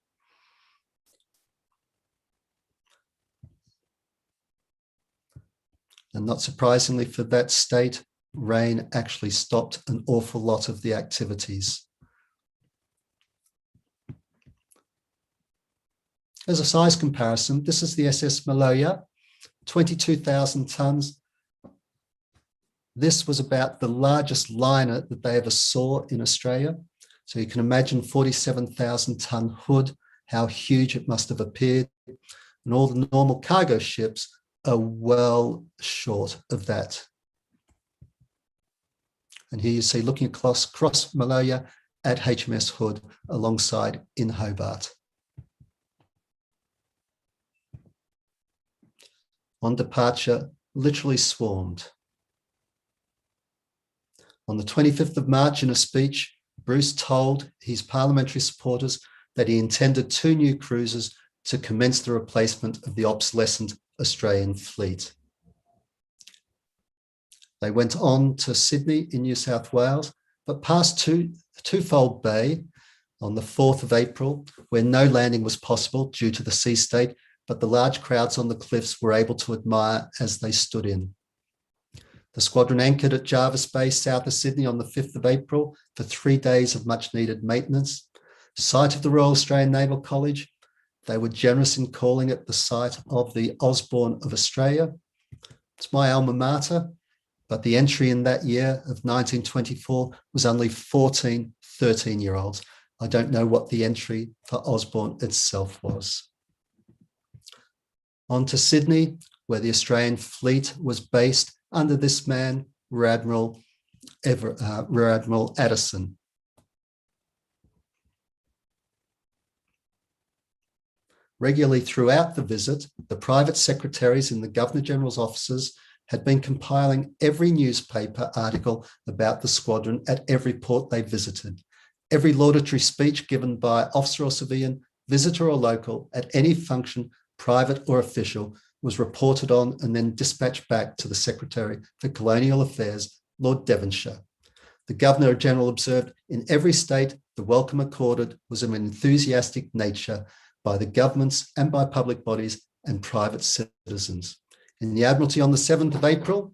And not surprisingly for that state, rain actually stopped an awful lot of the activities. As a size comparison, this is the SS Maloya, 22,000 tons. This was about the largest liner that they ever saw in Australia. So you can imagine 47,000 ton Hood, how huge it must have appeared. And all the normal cargo ships are well short of that. And here you see looking across Maloya at HMS Hood alongside in Hobart. On departure, literally swarmed. On the 25th of March, in a speech, Bruce told his parliamentary supporters that he intended 2 new cruisers to commence the replacement of the obsolescent Australian fleet. They went on to Sydney in New South Wales, but passed Twofold Bay on the 4th of April, where no landing was possible due to the sea state, but the large crowds on the cliffs were able to admire as they stood in. The squadron anchored at Jervis Bay, south of Sydney, on the 5th of April for 3 days of much-needed maintenance. Site of the Royal Australian Naval College, they were generous in calling it the site of the Osborne of Australia. It's my alma mater, but the entry in that year of 1924 was only 14, 13-year-olds. I don't know what the entry for Osborne itself was. On to Sydney, where the Australian fleet was based under this man, Rear Admiral Addison. Regularly throughout the visit, the private secretaries in the Governor-General's offices had been compiling every newspaper article about the squadron at every port they visited. Every laudatory speech given by officer or civilian, visitor or local, at any function, private or official, was reported on and then dispatched back to the Secretary for Colonial Affairs, Lord Devonshire. The Governor-General observed, in every state, the welcome accorded was of an enthusiastic nature by the governments and by public bodies and private citizens. In the Admiralty on the 7th of April,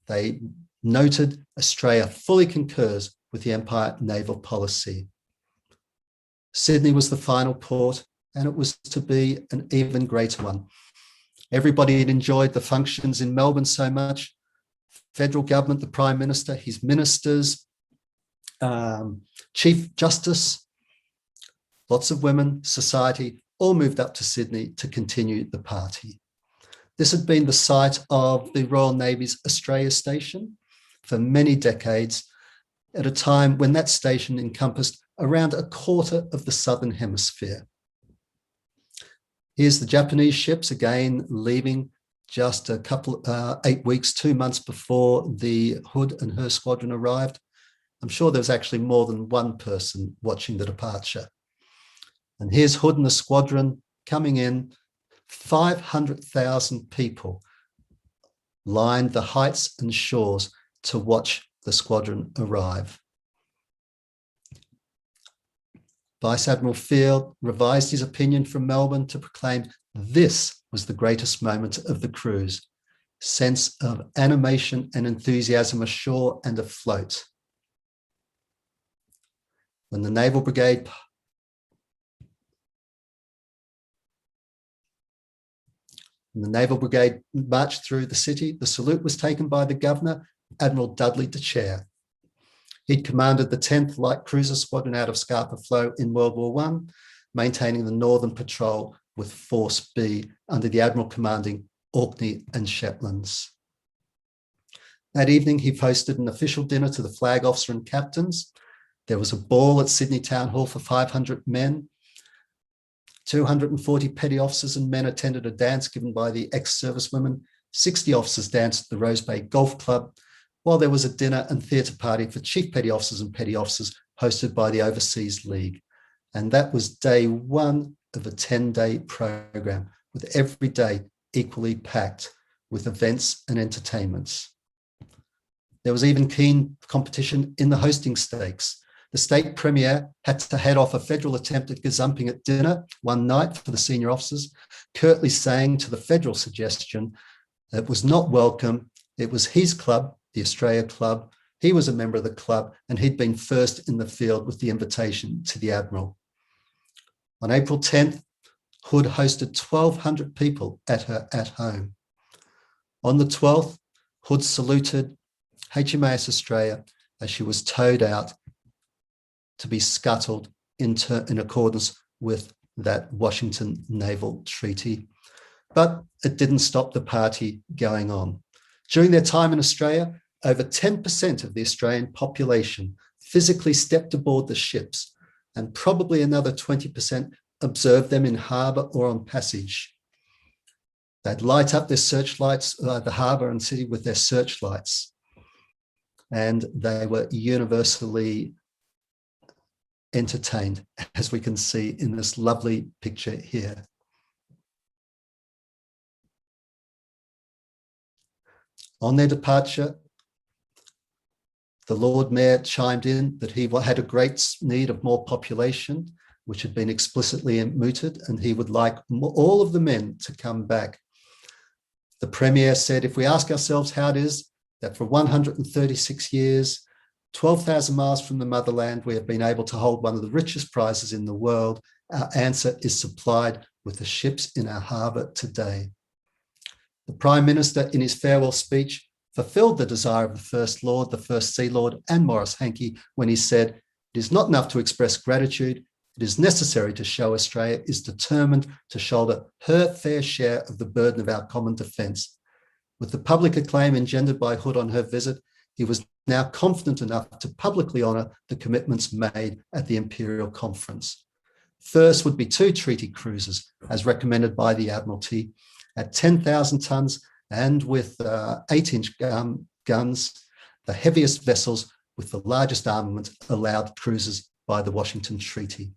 they noted Australia fully concurs with the Empire naval policy. Sydney was the final port, and it was to be an even greater one. Everybody had enjoyed the functions in Melbourne so much. Federal government, the Prime Minister, his ministers, Chief Justice, lots of women, society, all moved up to Sydney to continue the party. This had been the site of the Royal Navy's Australia Station for many decades, at a time when that station encompassed around a quarter of the Southern Hemisphere. Here's the Japanese ships again leaving just a couple, 8 weeks, 2 months before the Hood and her squadron arrived. I'm sure there was actually more than one person watching the departure. And here's Hood and the squadron coming in. 500,000 people lined the heights and shores to watch the squadron arrive. Vice Admiral Field revised his opinion from Melbourne to proclaim this was the greatest moment of the cruise. Sense of animation and enthusiasm ashore and afloat. When the Naval Brigade marched through the city, the salute was taken by the Governor, Admiral Dudley de Chair. He'd commanded the 10th Light Cruiser Squadron out of Scapa Flow in World War I, maintaining the Northern Patrol with Force B under the Admiral commanding Orkney and Shetlands. That evening, he hosted an official dinner to the flag officer and captains. There was a ball at Sydney Town Hall for 500 men. 240 petty officers and men attended a dance given by the ex-servicewomen. 60 officers danced at the Rose Bay Golf Club, while there was a dinner and theatre party for chief petty officers and petty officers hosted by the Overseas League. And that was day one of a 10-day program, with every day equally packed with events and entertainments. There was even keen competition in the hosting stakes. The state premier had to head off a federal attempt at gazumping at dinner one night for the senior officers, curtly saying to the federal suggestion that it was not welcome. It was his club, the Australia Club. He was a member of the club and he'd been first in the field with the invitation to the Admiral. On April 10th, Hood hosted 1,200 people at her at home. On the 12th, Hood saluted HMAS Australia as she was towed out to be scuttled in accordance with that Washington Naval Treaty. But it didn't stop the party going on. During their time in Australia, over 10% of the Australian population physically stepped aboard the ships, and probably another 20% observed them in harbour or on passage. They'd light up their searchlights, the harbour and city with their searchlights, and they were universally entertained, as we can see in this lovely picture here. On their departure, the Lord Mayor chimed in that he had a great need of more population, which had been explicitly mooted, and he would like all of the men to come back. The Premier said, if we ask ourselves how it is that for 136 years, 12,000 miles from the motherland, we have been able to hold one of the richest prizes in the world, our answer is supplied with the ships in our harbour today. The Prime Minister, in his farewell speech, fulfilled the desire of the First Lord, the First Sea Lord, and Samaras Hanky when he said, it is not enough to express gratitude, it is necessary to show Australia is determined to shoulder her fair share of the burden of our common defence. With the public acclaim engendered by Hood on her visit, he was now confident enough to publicly honour the commitments made at the Imperial Conference. First would be 2 treaty cruisers, as recommended by the Admiralty, at 10,000 tonnes and with 8-inch guns, the heaviest vessels with the largest armament allowed cruisers by the Washington Treaty.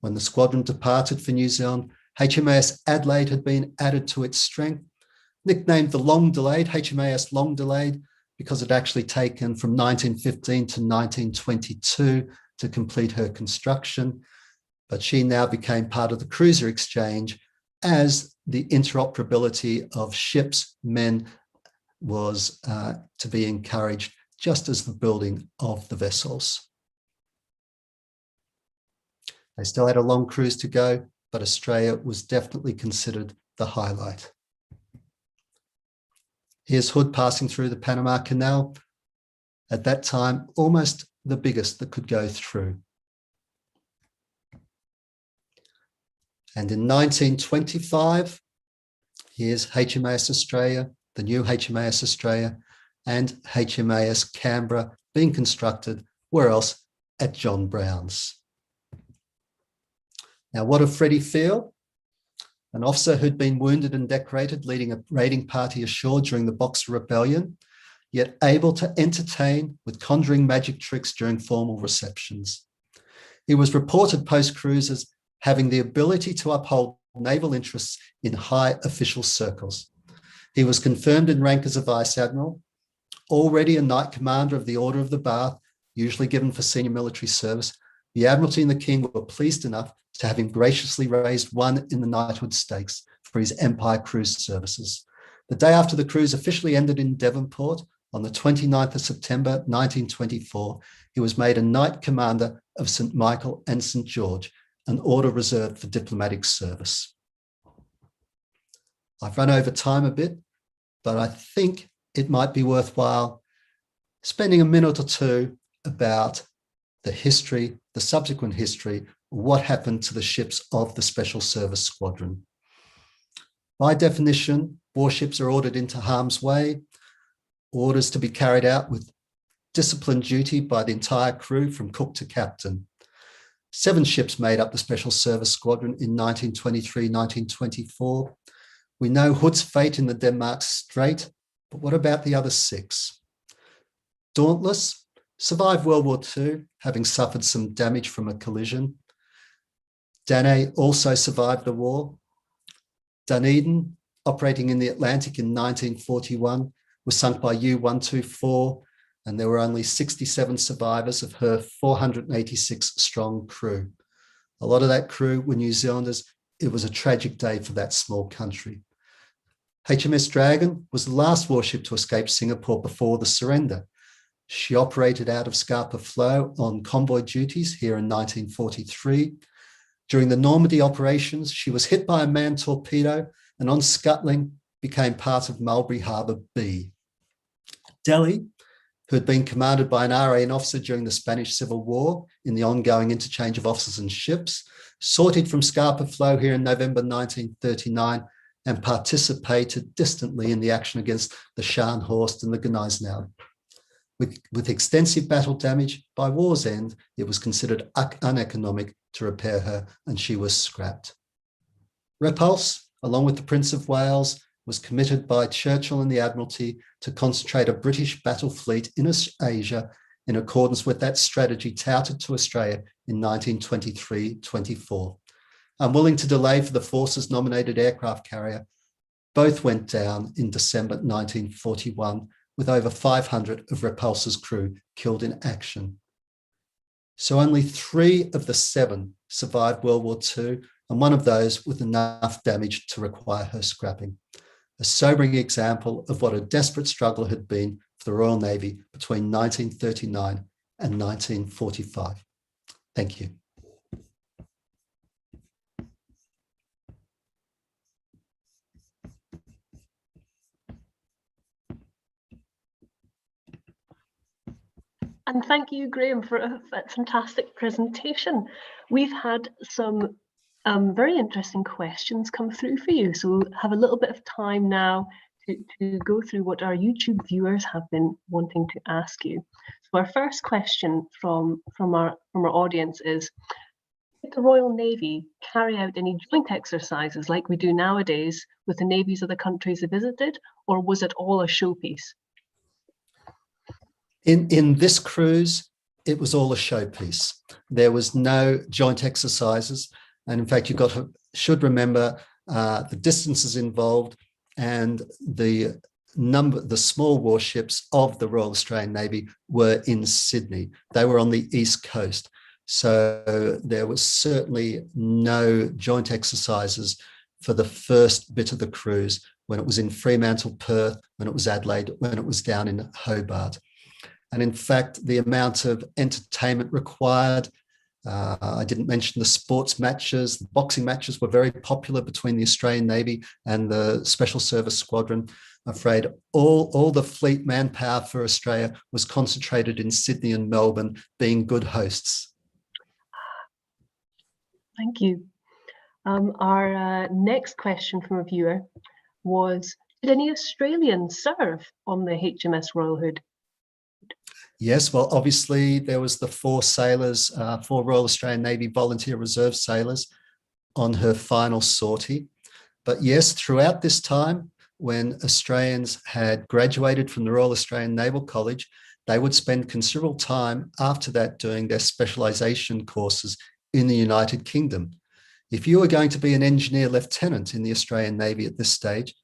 When the squadron departed for New Zealand, HMAS Adelaide had been added to its strength, nicknamed the Long Delayed, HMAS Long Delayed, because it actually taken from 1915 to 1922 to complete her construction. But she now became part of the cruiser exchange as the interoperability of ships, men was to be encouraged, just as the building of the vessels. They still had a long cruise to go, but Australia was definitely considered the highlight. Here's Hood passing through the Panama Canal, at that time almost the biggest that could go through. And in 1925, here's HMAS Australia, the new HMAS Australia, and HMAS Canberra being constructed, where else? At John Brown's. Now, what did Freddie feel? an officer who'd been wounded and decorated leading a raiding party ashore during the Boxer Rebellion, yet able to entertain with conjuring magic tricks during formal receptions. He was reported post-cruise as having the ability to uphold naval interests in high official circles. He was confirmed in rank as a Vice Admiral, already a Knight Commander of the Order of the Bath, usually given for senior military service. The Admiralty and the King were pleased enough to have him graciously raised one in the Knighthood Stakes for his Empire cruise services. The day after the cruise officially ended in Devonport, on the 29th of September 1924, he was made a Knight Commander of St. Michael and St. George, an order reserved for diplomatic service. I've run over time a bit, but I think it might be worthwhile spending a minute or two about the history, the subsequent history, what happened to the ships of the Special Service Squadron. By definition, warships are ordered into harm's way, orders to be carried out with disciplined duty by the entire crew from cook to captain. 7 ships made up the Special Service Squadron in 1923-1924. We know Hood's fate in the Denmark Strait, but what about the other 6? Dauntless survived World War II, having suffered some damage from a collision. Danae also survived the war. Dunedin, operating in the Atlantic in 1941, was sunk by U-124, and there were only 67 survivors of her 486-strong crew. A lot of that crew were New Zealanders. It was a tragic day for that small country. HMS Dragon was the last warship to escape Singapore before the surrender. She operated out of Scapa Flow on convoy duties here in 1943. During the Normandy operations, she was hit by a manned torpedo and on scuttling became part of Mulberry Harbour B. Delhi, who had been commanded by an RAN officer during the Spanish Civil War in the ongoing interchange of officers and ships, sortied from Scapa Flow here in November 1939 and participated distantly in the action against the Scharnhorst and the Gneisenau. With extensive battle damage, by war's end, it was considered uneconomic to repair her and she was scrapped. Repulse, along with the Prince of Wales, was committed by Churchill and the Admiralty to concentrate a British battle fleet in Asia in accordance with that strategy touted to Australia in 1923-24. Unwilling to delay for the force's nominated aircraft carrier, both went down in December 1941, with over 500 of Repulse's crew killed in action. So only 3 of the 7 survived World War II, and one of those with enough damage to require her scrapping. A sobering example of what a desperate struggle had been for the Royal Navy between 1939 and 1945. Thank you. And thank you, Graeme, for a fantastic presentation. We've had some very interesting questions come through for you. So we'll have a little bit of time now to go through what our YouTube viewers have been wanting to ask you. So our first question from our audience is, did the Royal Navy carry out any joint exercises like we do nowadays with the navies of the countries they visited, or was it all a showpiece? In this cruise, it was all a showpiece. There was no joint exercises. And in fact, should remember the distances involved and the small warships of the Royal Australian Navy were in Sydney. They were on the East Coast. So there was certainly no joint exercises for the first bit of the cruise when it was in Fremantle, Perth, when it was Adelaide, when it was down in Hobart. And in fact, the amount of entertainment required, I didn't mention the sports matches. The boxing matches were very popular between the Australian Navy and the Special Service Squadron. I'm afraid all the fleet manpower for Australia was concentrated in Sydney and Melbourne, being good hosts. Thank you. Our next question from a viewer was, did any Australians serve on the HMS Royal Hood? Yes, well, obviously there was the 4 sailors, 4 Royal Australian Navy Volunteer Reserve sailors on her final sortie. But yes, throughout this time, when Australians had graduated from the Royal Australian Naval College, they would spend considerable time after that doing their specialisation courses in the United Kingdom. If you were going to be an engineer lieutenant in the Australian Navy at this stage,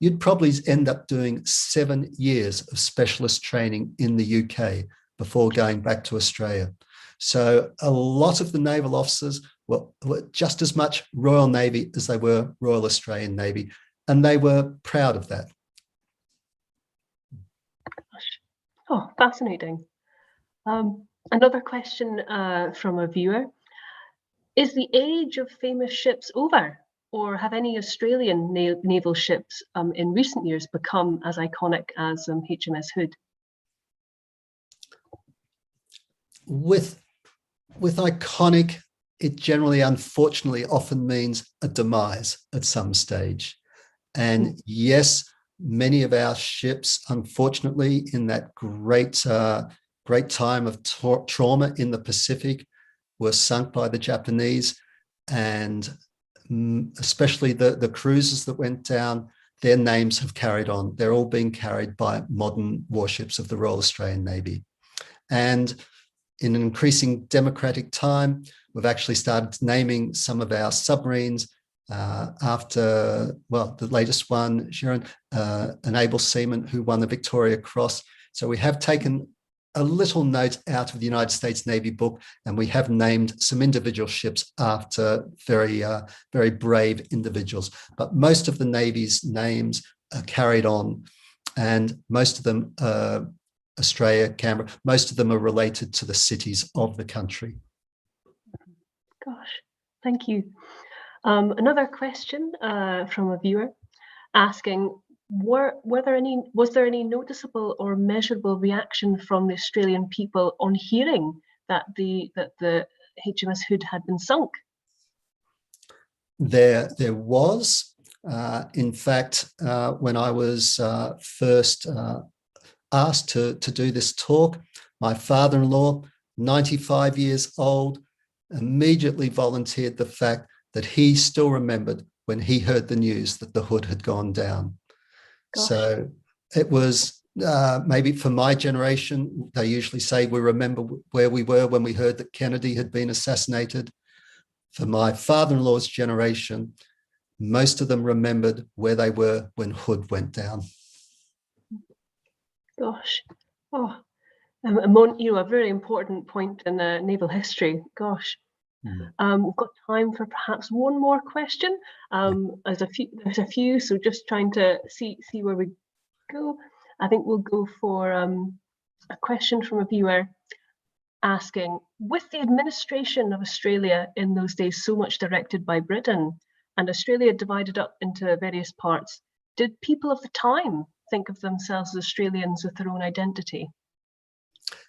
you'd probably end up doing 7 years of specialist training in the UK before going back to Australia. So a lot of the naval officers were just as much Royal Navy as they were Royal Australian Navy, and they were proud of that. Oh, fascinating. Another question from a viewer. Is the age of famous ships over, or have any Australian naval ships in recent years become as iconic as HMS Hood? With iconic, it generally, unfortunately, often means a demise at some stage. And yes, many of our ships, unfortunately, in that great time of trauma in the Pacific, were sunk by the Japanese, and especially the cruisers that went down, their names have carried on. They're all being carried by modern warships of the Royal Australian Navy. And in an increasing democratic time, we've actually started naming some of our submarines after, well, the latest one, Sharon, an able seaman who won the Victoria Cross. So we have taken a little note out of the United States Navy book, and we have named some individual ships after very brave individuals. But most of the Navy's names are carried on, and most of them Australia, Canberra, most of them are related to the cities of the country. Gosh, thank you. Another question from a viewer asking, was there any noticeable or measurable reaction from the Australian people on hearing that the HMS Hood had been sunk? There was. In fact, when I was first asked to do this talk, my father-in-law, 95 years old, immediately volunteered the fact that he still remembered when he heard the news that the Hood had gone down. Gosh. So it was maybe for my generation, they usually say we remember where we were when we heard that Kennedy had been assassinated. For my father-in-law's generation, most of them remembered where they were when Hood went down. Gosh, oh, a very important point in naval history. Gosh, we've got time for perhaps one more question. There's a few, so just trying to see where we go. I think we'll go for a question from a viewer asking, with the administration of Australia in those days so much directed by Britain and Australia divided up into various parts, did people of the time think of themselves as Australians with their own identity?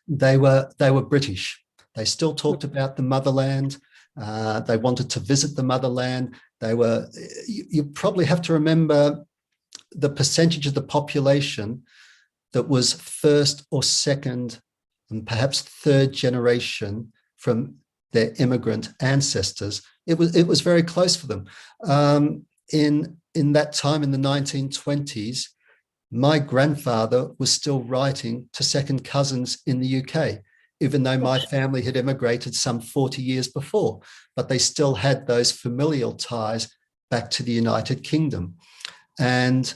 They were British. They still talked about the motherland. They wanted to visit the motherland. They were. You probably have to remember the percentage of the population that was first or second and perhaps third generation from their immigrant ancestors. It was very close for them. In that time in the 1920s, my grandfather was still writing to second cousins in the UK, even though my family had immigrated some 40 years before, but they still had those familial ties back to the United Kingdom. And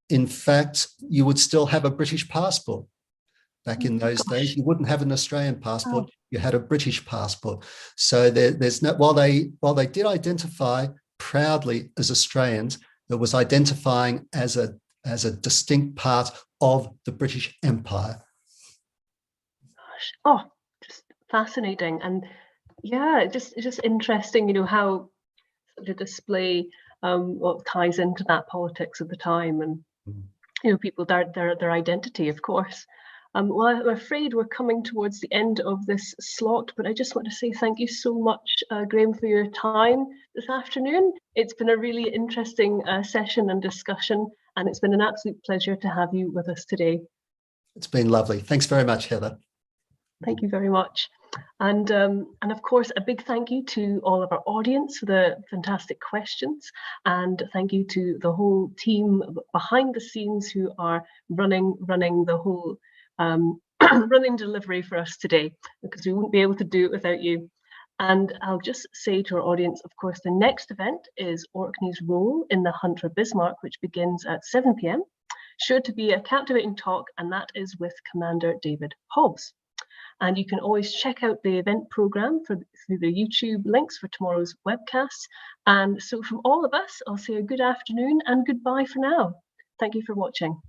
in fact, you would still have a British passport. Back in those days, you wouldn't have an Australian passport, you had a British passport. So there's no, while they did identify proudly as Australians, it was identifying as a distinct part of the British Empire. Oh, just fascinating. And yeah, it's just interesting, how the display what ties into that politics of the time and people their identity, of course. Well, I'm afraid we're coming towards the end of this slot, but I just want to say thank you so much, Graeme, for your time this afternoon. It's been a really interesting session and discussion, and it's been an absolute pleasure to have you with us today. It's been lovely. Thanks very much, Heather. Thank you very much. And of course, a big thank you to all of our audience for the fantastic questions, and thank you to the whole team behind the scenes who are running the whole running delivery for us today, because we wouldn't be able to do it without you. And I'll just say to our audience, of course, the next event is Orkney's role in the Hunt for Bismarck, which begins at 7 p.m. Sure to be a captivating talk, and that is with Commander David Hobbs. And you can always check out the event programme through the YouTube links for tomorrow's webcast. And so from all of us, I'll say a good afternoon and goodbye for now. Thank you for watching.